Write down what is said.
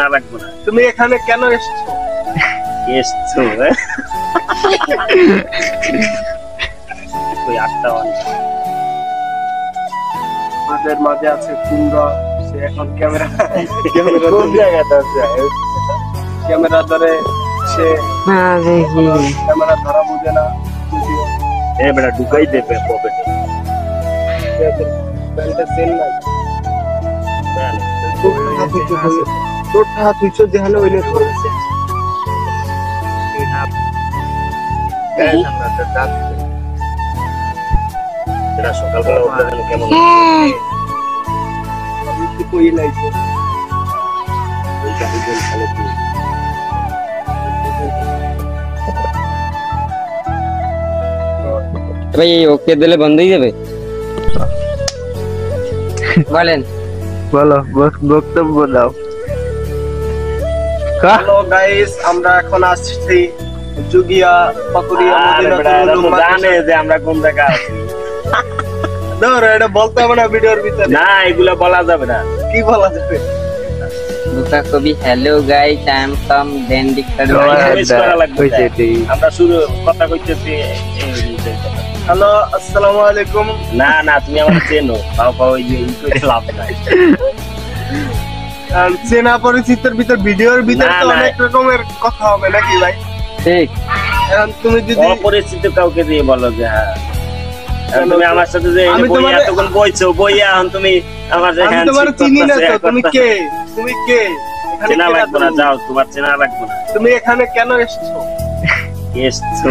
লাগবে না। তুমি এখানে কেন এসেছো? এসছো ওই 8টা আমাদের মাঝে আছে কুমড়া, সে এখন ক্যামেরা কোন জায়গাটা আছে? ক্যামেরা ধরে, সে ক্যামেরা ধরা বুঝে না। এ বেটা ঢুকাই দেবে পকেটে। প্যান্টে সেল নাই, তোর হাত উঁচু যেখানে ওইলে ধরেছে। সকালবেলা উঠলে কেমন কই লাগছে? ভাই ওকে দিলে বন্ধ হয়ে যাবে? বলেন, বলো, বক্তব্য দাও। হ্যালো গাইস, আমরা এখন আসছি জুগিয়া পাকুড়িয়া জানে যে আমরা কোন জায়গায় আছি। ধরো, এটা বলতে হবে না ভিডিওর ভিতরে। না, এগুলা বলা যাবে না। কি বলা যাবে? দুটা কবি hello guys, I am from ডেন্ডিকার। আমরা শুরু কথা কইতেছি। হ্যালো, আসসালামু আলাইকুম। না না, তুমি আমার চেনো, ওই যে লাভ নাই। চেনা পরিচিতের ভিতর ভিডিওর ভিতর তো অনেক রকমের কথা হবে নাকি ভাই? ঠিক। এখন তুমি যদি অপরিচিত কাউকে দিয়ে বলো যে হ্যাঁ তুমি আমার সাথে যে এতক্ষণ বইছো, বইয়া এখন তুমি আমার যে আমি তোমার চিনি না তো, তুমি কে? তুমি কে? চেনা লাগবে না, যাও, তোমার চেনা লাগবে না। তুমি এখানে কেন এসেছো? এসছো